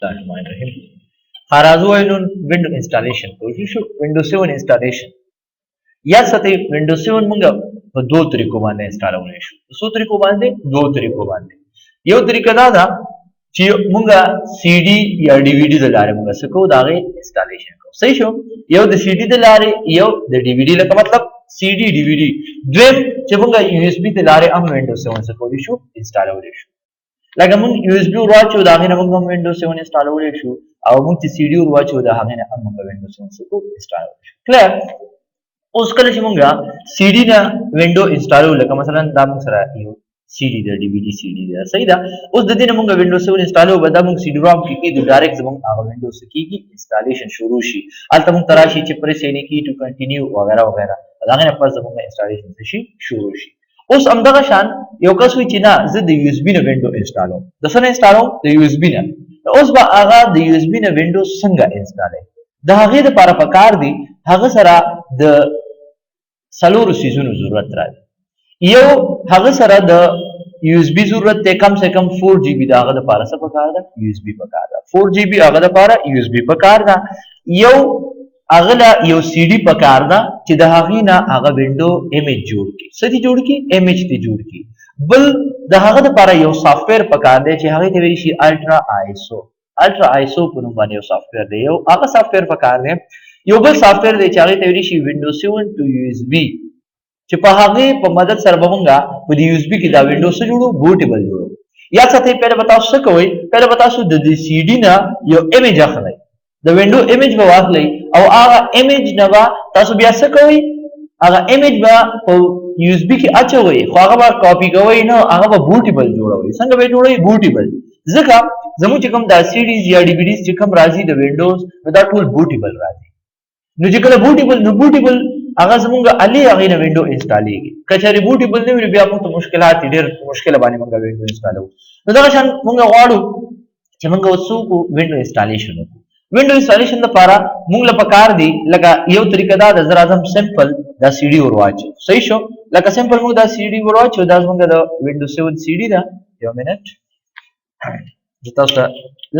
الرحمن الرحیم خارازو اینون وینډو انسټالیشن کوشش شو وینډو 7 انسټالیشن یا سته وینډو 7 موږ په دوه طریقو باندې انسټالولای شو څو طریقو باندې دوه طریقو باندې یو طریقه دا ده چې موږ سی ډي یا ډي وی ډي د لارې موږ سکو دا غي انسټالیشن کوو صحیح شو یو د سی ډي د لارې یو د ډي وی ډي لکه مطلب سی ډي ډي وی ډي دویم چې موږ یو اس بي د لارې هم وینډو 7 سکو شو انسټالولای شو لکه موږ یو اس بي ورواچو دا غي موږ وینډو 7 انسټالولای شو او موږ چې سی ډي ورواچو دا غي نه موږ وینډو 7 سکو انسټالولای شو کلیر اوس کله چې موږ سی ډي نه وینډو انسټالو لکه مثلا دا موږ سره یو سی ډي د ډي وی ډي سی ډي دا صحیح ده اوس د دې نه موږ وینډو 7 انسټالو به دا موږ سی ډي رام کې د ډایرکټ زموږ هغه وینډو سکیږي انسټالیشن شروع شي البته موږ تراشي چې پرې سینې کې ټو کنټینیو وغیرہ وغیرہ دا نه پس زموږ انسټالیشن شي شروع شي اوس همدغه شان یو کس وی چې نه زه د یو اس بي نه وینډو انسټالو د څه نه انسټالو د یو اس بي نه اوس به هغه د یو اس بي نه وینډو څنګه انسټالای د هغه لپاره پکار دی هغه سره د سلورو سیزونو ضرورت راځي یو هغه سره د یو اس بي ضرورت ته کم سے کم 4 جی بي دا هغه لپاره څه پکار ده یو اس بي پکار ده 4 جی بي هغه لپاره یو اس بي پکار ده یو اغلا یو سی ډي پکار ده چې د هغې نه هغه وینډو ایمیج جوړ کړي څه دې جوړ کړي ایمیج دې جوړ کړي بل د هغه لپاره یو سافټویر پکار دی چې هغه ته ویل شي الټرا آیسو په نوم باندې یو سافټویر دی یو هغه سافټویر پکار دی یو بل سافټویر دی چې هغه ته ویل شي وینډو 7 ټو یو اس بي چې په هغه په مدد سره به موږ په یو اس بي کې دا وینډو سره جوړو بوټیبل جوړو یا څه ته پہله بتاو څه کوي پہله بتاو د دې سی ډي نه یو ایمیج اخلي د وینډو ایمیج به واخلي او هغه ایمیج نه به تاسو بیا څه کوئ هغه ایمیج به په یو اس بي کې اچوئ خو هغه به کاپي کوئ نه هغه به بوټیبل جوړوي څنګه به جوړوي بوټیبل ځکه زموږ چې کوم دا سی ډیز یا ډي وی ډیز چې کوم راځي د وینډوز نو دا ټول بوټیبل راځي نو چې کله بوټیبل هغه زموږ علي هغه نه وینډو انسټالیږي کچاري بوټیبل نه وي بیا موږ ته مشکلات ډېر مشکل باندې موږ وینډو انسټالو نو دا شان موږ غواړو چې موږ وڅو وینډو انسټالیشن وکړو وینډو انسټالیشن لپاره موږ له پکار دی لکه یو طریقه دا د زرا اعظم سمپل دا سی ډي ورواچو صحیح شو لکه سمپل موږ دا سی ډي ورواچو دا موږ د وینډو 7 سی ډي دا یو منټ تاسو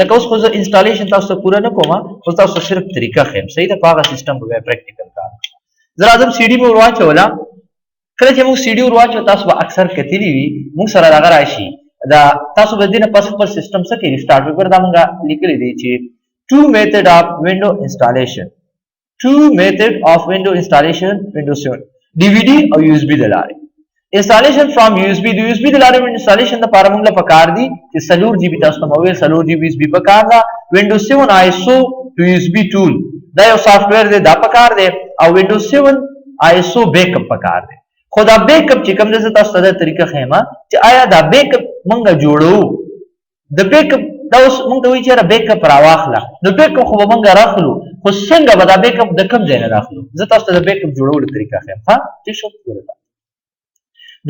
لکه اوس خو انسټالیشن تاسو پورا نه کومه خو تاسو صرف طریقه خیم صحیح ده هغه سیستم به پریکټیکل کار زرا اعظم سی ډي مو ورواچو ولا کله چې موږ سی ډي ورواچو تاسو به اکثر کتلی وي موږ سره راغی راشي دا تاسو به دینه پس خپل سیستم څخه ریسټارټ وکړئ دا موږ لیکل دي چې two method of window installation window 7 DVD or USB دلاره installation from USB د USB دلاره installation لپاره موږ له پکار دي چې سلور جی بي تاسو موبایل سلور جی بي USB پکار دا Windows 7 ISO to USB tool دا یو سافټویر دی دا پکار دی او Windows 7 ISO بیک اپ پکار دی خو دا بیک اپ چې کوم څه تاسو ته طریقه خیمه چې آیا دا بیک اپ موږ جوړو د بیک اپ دا اوس موږ ته وی چې بیک اپ راواخله نو بیک اپ خو موږ راخلو خو څنګه به دا بیک اپ د کوم ځای نه راخلو زه تاسو ته د بیک اپ جوړولو طریقه ښیم ها ٹھیک شو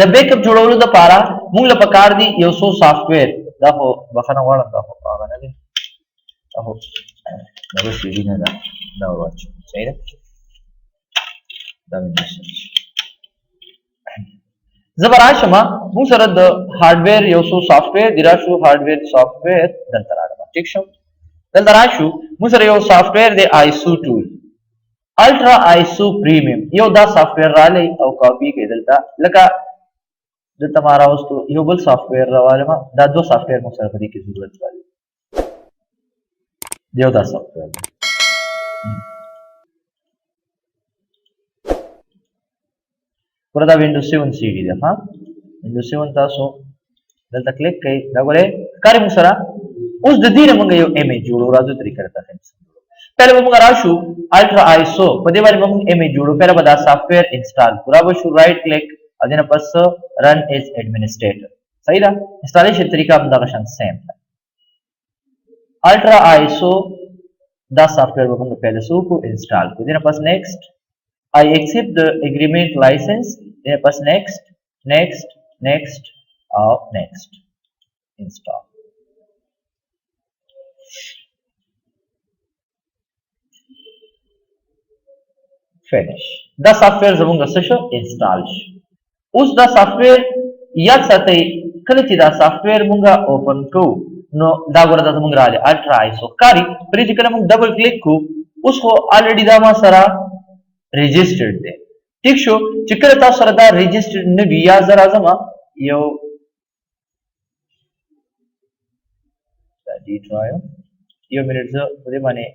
د بیک اپ جوړولو لپاره موږ له پکار دي یو څو سافټویر دا خو بخنه غواړم دا خو هغه نه دي اهو دا سی ډي نه دا ورواچو صحیح ده دا مې زبراشم موږ سره د هارډویر یو څو سافټویر دی راشو هارډویر سافټویر دلته راغلی ٹھیک شو دلته راشو موږ سره یو سافټویر دی آیسو ټول الټرا آیسو پریمیم یو دا سافټویر رالی او کاپی کې دلته لکه دلته ما راوستو یو بل سافټویر راوالم دا دو سافټویر موږ سره په دې کې ضرورت راځي یو دا سافټویر پر دا وینډو 7 سی ډي ده ها وینډو 7 تاسو دلته کلیک کړئ دا ګوره کاري مو سره اوس د دې موږ یو ایمیج جوړو راځو طریقه راته پہله موږ راشو الټرا آیسو په دې باندې موږ ایمیج جوړو پہله به دا سافټویر انسټال پورا به شو رائټ کلیک اذن پس رن ایز ایڈمنسٹریټر صحیح ده انسټالیشن طریقه هم دا شان سیم ده الټرا آیسو دا سافټویر موږ پہله سو کو انسټال کو دې پس نیکسٹ I accept the agreement license. Then press next, install. Finish. دا software زمونږ څه شو install شو. اوس دا software یاد ساتئ کله چې دا software مونږه open کوو نو دا ګوره دا زمونږ راغلی الټرا آیسو ښکاري په دې چې کله موږ ډبل کلیک کوو اوس خو الریډي دا ما سره رجسټرډ دی ټیک شو چې کله تاسو سره دا رجسټرډ نه وي یا زه راځم یو یو منټ زه په دې باندې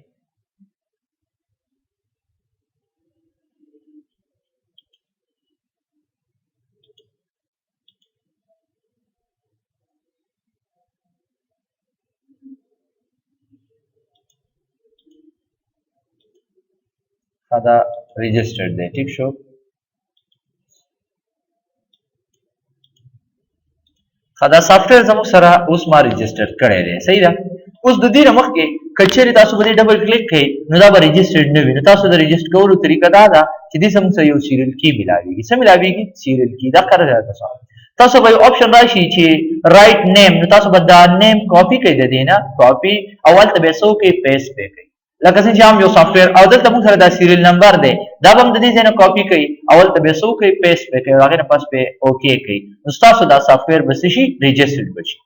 دا رجسټرډ دی ټیک شو دا سافټویر زموږ سره اوس ما رجسټر کړی دی صحیح ده اوس د دې نه مخکې که چېرې تاسو به دې ډبل کلیک کوئ نو دا به رجسټرډ نه وي نو تاسو د رجسټر کولو طریقه دا ده چې دې زموږ سره یو سیریل کی ملاویږي څه ملاویږي سیریل کی دا ښکاره ده تاسو به یو آپشن راشي چې رایټ نیم نو تاسو به دا نیم کاپي کوئ د دې نه کاپي او هلته به یې څه وکړئ پیسټ به کوئ لکه څنګه چې عام یو سافټویر او دلته موږ سره دا سیریل نمبر دی دا به هم د دې ځای نه کاپي کوئ او هلته به یې څه وکړئ پیسټ به کوئ او هغې نه پس به اوکې کوئ نو ستاسو دا سافټویر به څه شي رجسټرډ به شي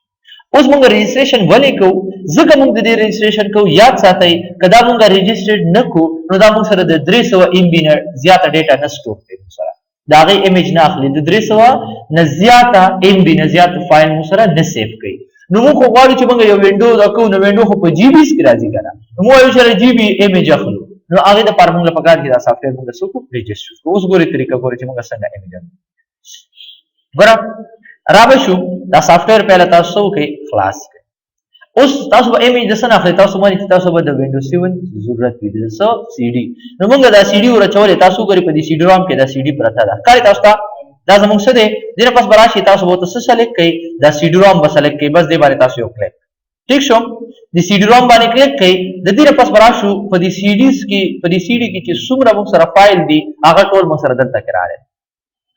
اوس موږ رجسټریشن ولې کوو ځکه موږ د دې رجسټریشن کوو یاد ساتئ که دا موږ رجسټرډ نه کوو نو دا موږ سره د 300 MB نه زیاته ډیټا نه سټور کوي موږ سره د هغې ایمیج نه اخلي د 300 نه زیاته MB نه زیاته فایل موږ سره نه سیف کوي نو موږ خو غواړو چې موږ یو وینډو دا کوو نو وینډو خو په GBs کې راځي که نه نو موږ وایو چې GB ایمیج اخلو نو هغې دپاره موږ له پکار چې دا سافټویر موږ څه کړو رجسټر کړو اوس ګورئ طریقه ګورئ چې موږ څنګه ایمیج اخلو ګوره رابه شو دا سافټویر پهله تاسو څه وکړئ خلاص کړئ اوس تاسو به ایمیج د څه نه اخلئ تاسو باندې چې تاسو به د وینډو 7 ضرورت وي د څه CD نو موږ دا CD ورچولې تاسو ګورئ په دې CD روم کې دا CD پرته ده ښکاري تاسو ته دا زموږ څه دی دې نه پس به راشي تاسو به ورته څه سلیکټ کړئ دا CD روم به سلیکټ کړئ بس دې باندې تاسو یو کلیک ٹھیک شو د CD روم باندې کلیک کړئ د دې نه پس به راشو په دې CDs کې په دې CD کې چې څومره موږ سره فایل دي هغه ټول موږ سره دلته کې راغلی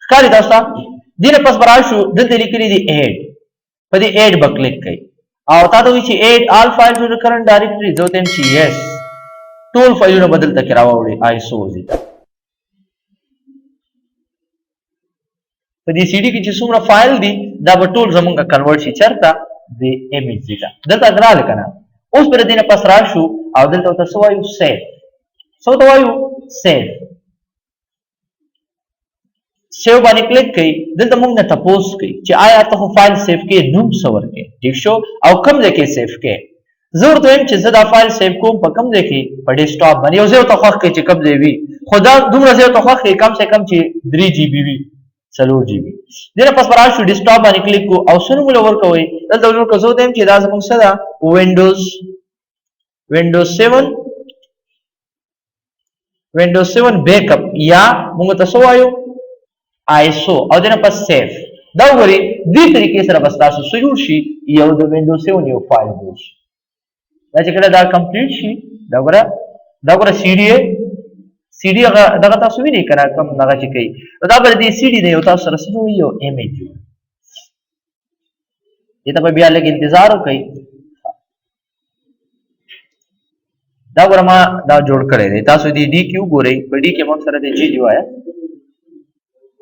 ښکاري تاسو ته دې نه پس به راشو دلته لیکلي دي ایډ په دې ایډ به کلیک کړئ او تا ته وایي چې ایډ آل فایل ټو د کرنټ ډایرکټري زه ورته یم چې یس ټول فایلونه به دلته کې راوړئ آیسو ځي په دې CD کې چې څومره فایل دي دا به ټول زمونږ کنورټ شي چېرته د ایمیج ځای ته دلته راغلی که نه اوس به د دې نه پس راشو او دلته ورته څه وایو سیف څه ورته وایو سیف سیو باندې کلیک کړئ دلته موږ نه تپوس کوي چې آیا ته خو فایل سیف کې نوم څه ورکړې ټیک شو او کوم ځای کې سیف کې زه ورته وایم چې زه دا فایل سیف کوم په کوم ځای کې په ډیسکټاپ باندې یو ځای ورته خوښ کړئ چې کوم ځای وي خو دا دومره ځای ورته خوښ کړئ کم سے کم چې 3 GB وي 4 GB دې نه پس به راشو ډیسکټاپ باندې کلیک کوو او څه نوم له ورکوئ دلته ورکړو زه ورته وایم چې دا زموږ څه ده وینډوز 7 بیک اپ یا موږ ته څه وایو آیسو او دنه پس سیف دا وګورئ دې طریقې سره بس تاسو څه جوړ شي یو د وینډوز 7 یو فایل جوړ شي دا چې کله دا کمپلیټ شي دا وګوره CD هغه دغه تاسو وینئ که نه کوم دغه چې کوي نو دا به د دې CD نه یو تاسو سره څه جوړوي یو ایمیج جوړوي دې ته به بیا لږ انتظار وکړئ دا وګوره ما دا جوړ کړی دی تاسو دې ډي کې وګورئ په ډي کې موږ سره د جي وایه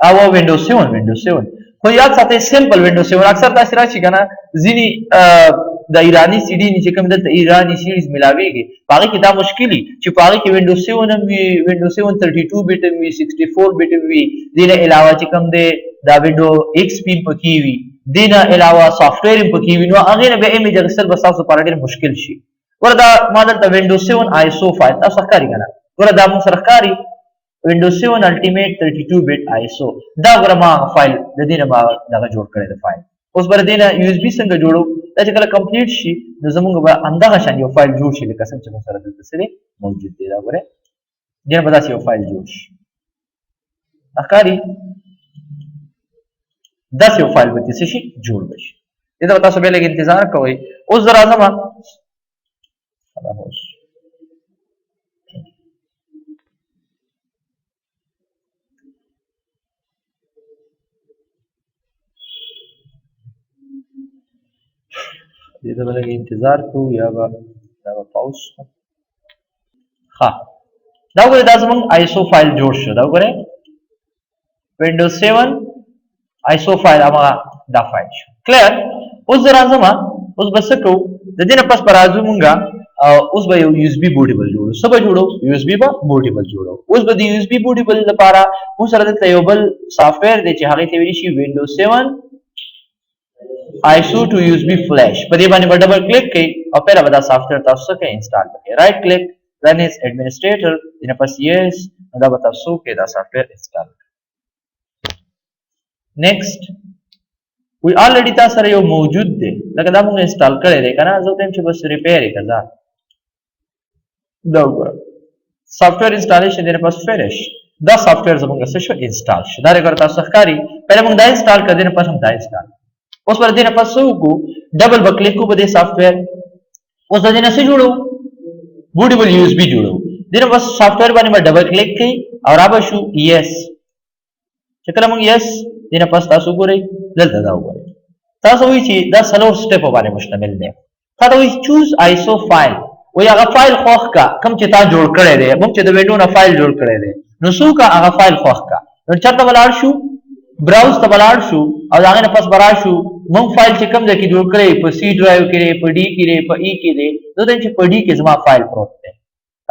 او وینډوز 7 خو یاد ساتئ سمپل وینډوز 7 اکثر داسې راشي که نه ځینې د ایراني CD نه چې کوم دلته ایراني سیریز ملاویږي په هغې کې دا مشکل وي چې په هغې کې وینډوز 7 هم وي وینډوز 7 32 بیټ هم وي 64 بیټ هم وي دې نه علاوه چې کوم دی دا وینډو XP هم پکې وي دې نه علاوه سافټویر هم پکې وي نو هغې نه بیا ایمیج اخیستل به ستاسو لپاره ډېر مشکل شي ګوره دا ما دلته وینډوز 7 آیسو فایل تاسو ښکاري که نه ګوره دا موږ سره ښکاري وینډوز 7 الټیمیټ 32 بیټ آیسو دا ګوره ما فایل د دې نه ما دغه جوړ کړی د فایل اوس به د دې نه USB څنګه جوړو دا چې کله کمپلیټ شي نو زموږ به همدغه شان یو فایل جوړ شي لکه څنګه چې موږ سره دلته څه دی موجود دی دا ګورئ دې نه به داسې یو فایل جوړ شي ښکاري داسې یو فایل به څه شي جوړ به شي دې ته به تاسو بیا لږ انتظار کوئ اوس زه راځم دې ته به لږ انتظار کوو یا به دا به پاوز شو ښه دا وګورئ دا زموږ آیسو فایل جوړ شو دا وګورئ وینډوز 7 آیسو فایل هماغه دا فایل شو کلیر اوس زه راځم اوس به څه کوو د دې نه پس پر راځو مونږه اوس به یو یو اس بي بوټیبل جوړو څه به جوړو یو اس بي به بوټیبل جوړو اوس به د یو اس بي بوټیبل لپاره موږ سره دلته یو بل سافټویر دی چې هغه ته ویل شي وینډوز 7 ISO to USB flash په دې باندې ډبل کلیک کړئ او پیله به دا سافټویر تاسو څنګه انسټال کړئ رائټ کلیک run as administrator دنه پس yes دا به تاسو کې دا سافټویر انسټال کړئ next we already تاسو سره یو موجود دی لکه دا موږ انسټال کړی دی کنه زه ته چې بس ریپیر یې کړه دا وګوره سافټویر انسټالیشن دنه پس فinish دا سافټویر زموږ څه شو انسټال شو دا رګر تاسو ښکاری پهله موږ دا انسټال کړ دنه پس هم دا انسټال اوس ور دې نه پس وګو ډبل بکلیک کو بده سافټویر اوس دې نه څه جوړو بوټیبل یو اس بي جوړو دې نه پس سافټویر باندې ډبل کلیک کړئ او را به شو یس چې کله موږ یس دې نه پس تاسو ګورئ دلته دا وګورئ تاسو وایي چې دا سلور سټپ باندې مشتمل دی تاسو وایي چوز آیسو فایل وایي هغه فایل خوښ کا کوم چې تا جوړ کړی دی موږ چې د وینډو نه فایل جوړ کړی دی نو څو کا هغه فایل خوښ کا نو چرته ولاړ شو براوز ته ولاړ شو او هغه نه پس برا شو مونږ فایل چې کوم ځای کې جوړ کړی په سی ډرایو کې په ډي کې په ای کې دی نو دا چې په ډي کې زما فایل پروت دی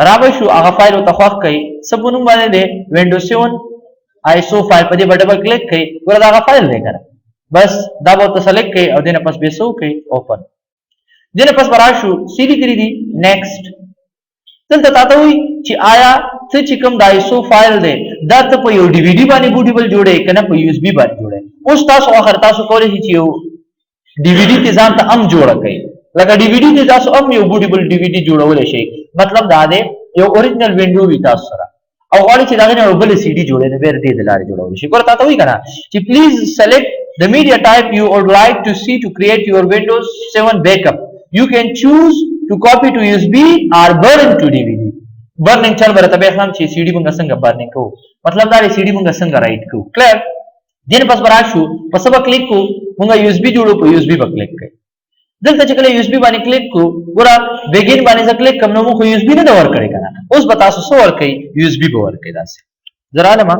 راوي شو هغه فایل او تخوخ کوي سبونو باندې دی وینډوز 7 آیسو فایل په دې ډبل کلیک کوي ګوره دا هغه فایل دی کنه بس دا به تاسو سلیکټ کوي او دنه پس به سو کوي اوپن دنه پس برا شو سیدی کړی دی نیکسټ دلته تاسو وی چې آیا څه چې کوم د آیسو فایل دی دا ته په یو ډي وی ډي باندې بوټیبل جوړه کنه په یو اس بي باندې جوړه اوس تاسو اخر تاسو کولای شئ چې یو ډي وی ډي ته ځان ته ام جوړه کړئ لکه ډي وی ډي ته تاسو ام یو بوټیبل ډي وی ډي جوړول شي مطلب دا دی یو اوریجنل وینډو وی تاسو سره او غواړئ چې دا نه یو بل سی ډي جوړه نه بیر دې د لارې جوړول شي ګور تاسو وی کنه چې پلیز سلیکټ the media type you would like to see to create your Windows 7 backup you can choose to copy to USB or burn to DVD burning چل ورته به هم چې سی ډي موږ څنګه burning کوو مطلب دا سی ډي موږ څنګه رائټ کوو کلیر دین پس برا شو پس به کلیک کو موږ یو اس بي جوړو په یو اس بي په کلیک کړئ دلته چې کله یو اس بي باندې کلیک کو ګور بیګین باندې کلیک کوم نو موږ یو اس بي نه ور کړی کنه اوس به تاسو څو ور کوي یو اس بي به ور کوي داسې زرالما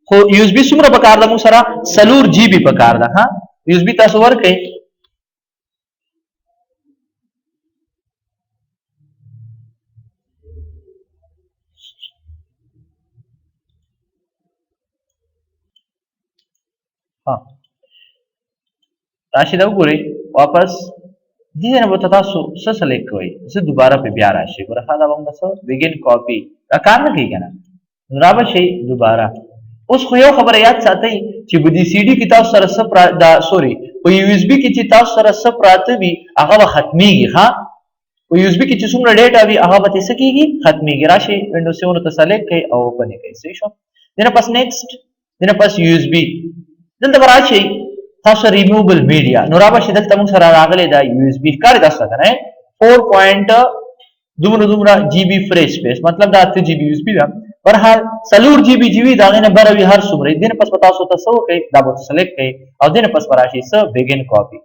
خو یو اس بي څومره په کار ده موږ سره سلور جی بي په کار ده ها یو اس بي تاسو ور کوي ها راشي دا وګورئ واپس دې نه به تاسو څه سلیکټ کوئ زه دوباره په بیا راشي ورخه دا موږ څه بیګین کاپی دا کار نه کوي کنه را به شي دوباره اوس خو یو خبره یاد ساتئ چې په دې سی ډي کې تاسو سره سب دا سوري په یو اس بي کې چې تاسو سره سب پراته وي هغه به ختميږي ها په یو اس بي کې چې څومره ډیټا وي هغه به څه کیږي ختميږي راشي وینډوز 7 ته سلیکټ کړئ او اوپن کړئ صحیح شو دنه پس نیکسټ دنه پس یو اس بي دلته راشي تاسو ریمووبل میډیا نو را به شي دلته موږ سره راغلي دا یو اس بي کار تاسو کنه 4. دومره جی بی فري سپیس مطلب دا 8 جی بی یو اس بي دا پر حال سلور جی بی دا غنه بروي هر څومره دین پس تاسو ته سو کوي دا به سلیکټ کړئ او دین پس راشي س بیګین کاپی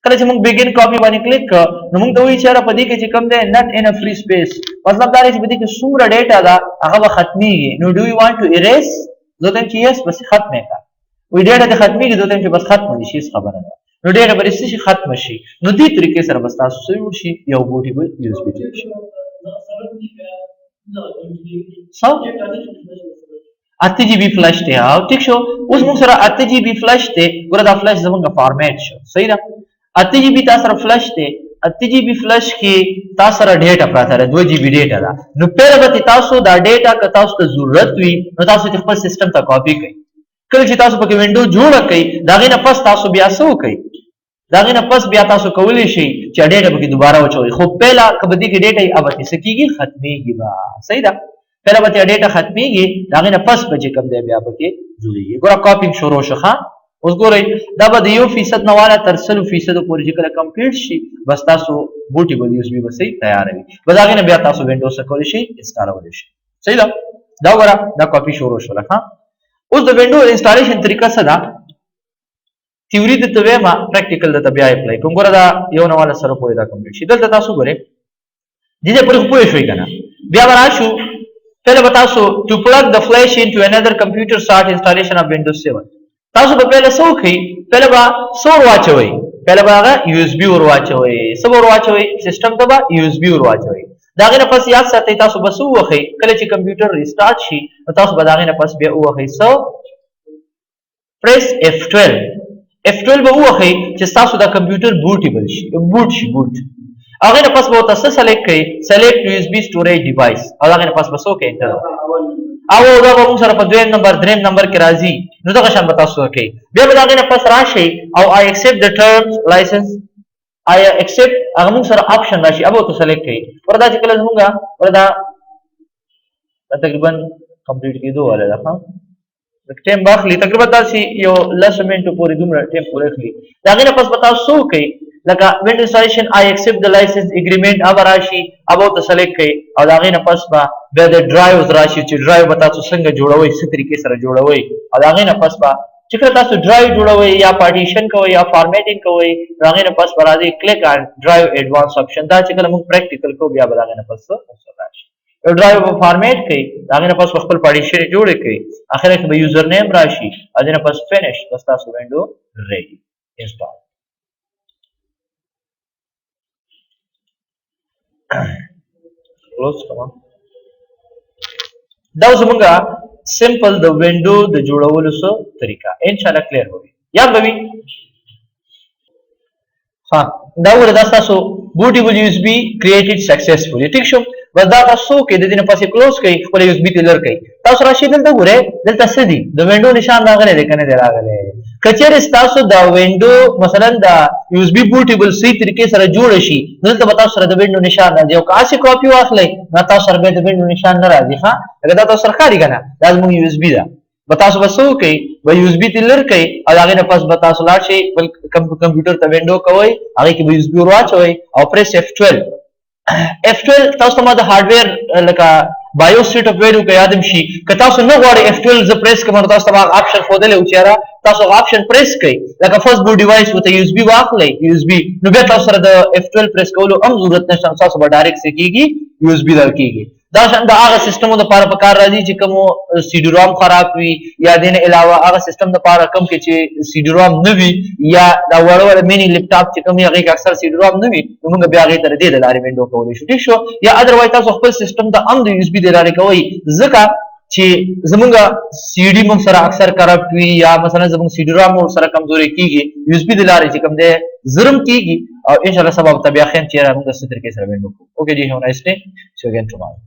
کله چې موږ بیګین کاپی باندې کلیک نو موږ دوی چې را پدې کې چې کوم دی نت ان ا فری سپیس مطلب دا چې پدې کې څومره ډیټا دا هغه ختميږي نو ډو یو وانټ ټو اریز زه ته چې یس بس ختمه کا وی ډیټا د ختميږي زه ته چې بس ختم دي شي خبره ده نو ډیټا به شي ختم شي نو دې طریقې سره بس تاسو سوي شي یو بوټیبل یو اس بي شي سو 8 جی بی فلش ته او ټیک شو اوس موږ سره 8 جی بی فلش ته ګوره دا فلش زمونږه فارمیټ شو صحیح ده 8 جی بی تاسو سره فلش ته 8 جی بی فلش کې تاسو سره ډیټا پراته ده 2 جی بی ډیټا ده نو پیره به تاسو دا ډیټا که تاسو ته ضرورت وي نو تاسو خپل سیستم ته کاپی کړئ کله چې تاسو په وینډو جوړه کړئ دا غینه پس تاسو بیا سو کوي دا غینه پس بیا تاسو کولی شئ چې ډیټا به دوباره وچوي خو پهلا کبدي کې ډیټا اوبه سکیږي ختميږي با صحیح ده پهلا به ډیټا ختميږي دا غینه پس به چې کوم دی بیا به کې جوړیږي ګوره کاپینګ شروع شوه اوس ګورئ دا به 1% نواله تر 100% پورې چې کله کمپلیټ شي بس تاسو بوټیبل یو اس بي بس تیار وي بس دا غینه بیا تاسو وینډوز کولی شئ انسټالول شي صحیح ده دا ګوره دا کاپی شروع شوه اوس د وینډو انسټالیشن طریقه څه ده تیوري د توې ما پریکټیکل د بیا اپلای کوم ګوره دا یو نواله سره پورې دا کمپلیټ شي دلته تاسو ګورئ دې پورې پوه شوي کنه بیا وراشو پهله تاسو to plug the flash into another computer start installation of Windows 7 تاسو په پهله سو کوي پهله با سور واچوي پہله باغه یو اس بي ور واچوي سب ور واچوي سیستم ته با یو اس بي ور واچوي داغه نه پس یاد ساتئ تاسو بس وخی کله چې کمپیوټر ریسټارټ شي تاسو به داغه نه پس بیا وخی سو پریس F12 F12 به وخی چې تاسو دا کمپیوټر بوټیبل شي بوټ هغه نه پس به تاسو سلیکټ کړئ سلیکټ یو اس بي سټوریج ډیوایس او هغه نه پس بس وکړئ انټر او دا به موږ سره په دویم نمبر دریم نمبر کې راځي نو دغه شان به تاسو وکړئ بیا به هغه نه پس راشي او I accept the terms license I accept هغه موږ سره آپشن راشي او تاسو سلیکټ کړئ وردا چې کله موږ وردا تقریبا کمپلیټ کېدو ولا ده ټیم باخلی تقریبا تاسو یو لس منټو پورې دومره ټیم پورې اخلي هغه نه پس به تاسو وکړئ لکه وینډو انسټالیشن I accept the license agreement او راشي او تاسو سلیکټ کړئ او هغه نه پس به د ډرایوز راشي چې ډرایو به تاسو څنګه جوړوي څه طریقې سره جوړوي او هغه نه پس به چې کله تاسو ډرایو جوړوي یا پارټیشن کوي یا فارمیټینګ کوي هغه نه پس به راځي کلیک آن ډرایو ایڈوانس آپشن دا چې کله موږ پریکټیکل کوو بیا به هغه نه پس راشي یو ډرایو په فارمیټ کوي هغه نه پس خپل پارټیشن جوړ کړي اخر کې به یوزر نیم راشي هغه نه پس فینیش بس تاسو وینډو ریډي انسټال کلوز کوم دا زمونږه سمپل د وینډو د جوړولو سو طریقہ ان شاء الله کلیر وي یاد به ها دا ورته تاسو بوټیبل یو اس بي کریټډ سکسسفلی ټیک شو بس دا تاسو کې د دې نه پاسې کلوز کړئ خپل یو اس بي تلر کړئ تاسو راشي دلته ګوره دلته سدي د وینډو نشان راغلی دی کنه دی راغلی کچېر تاسو دا وینډو مثلا دا یو اس بي بوټیبل صحیح طریقې سره جوړ شي دلته به تاسو سره د وینډو نشان راځي او کاسي کاپي واخلئ نو تاسو سره به د وینډو نشان نه راځي ها دا تاسو سره ښکاري کنه دا زموږ یو اس بي ده به تاسو بسو کوي به یو اس بي تلر کوي او هغه نه پس به تاسو لاړ شي بل کمپیوټر ته وینډو کوي هغه کې به یو اس بي واچوي او پریس F12 تاسو ته د هارډویر لکه بایوس سیټ اپ ویډیو کې یادم شي که تاسو نه غواړئ F12 ز پریس کوم تاسو ته آپشن خودلې او چیرې تاسو آپشن پریس کړئ لکه فرست بوټ ډیوایس وته یو اس بي واخلئ یو اس بي نو بیا تاسو سره د F12 پریس کولو هم ضرورت نشته تاسو به ډایرکټ سکیږي یو اس بي درکېږي دا شان د هغه سیستمونو لپاره په کار راځي چې کوم سی ډي روم خراب وي یا دین علاوه هغه سیستم لپاره کوم کې چې سی ډي روم نه وي یا دا وړور مینی لپټاپ چې کوم هغه کې اکثر سی ډي روم نه وي نو موږ بیا هغه تر دې د لارې وینډو کولای شو ٹھیک شو یا اذروایز تاسو خپل سیستم ته هم د یو اس بي د لارې کوي ځکه چې زمونږ سی ډي موږ سره اکثر کرپټ وي یا مثلا زمونږ سی ډي روم موږ سره کمزوري کیږي یو اس بي د لارې چې کوم دی زرم کیږي او ان شاء الله سبب تبیا خیم چې موږ ستر کې سره وینډو اوکے جی هاو نایس ډے سو اگین ټومارو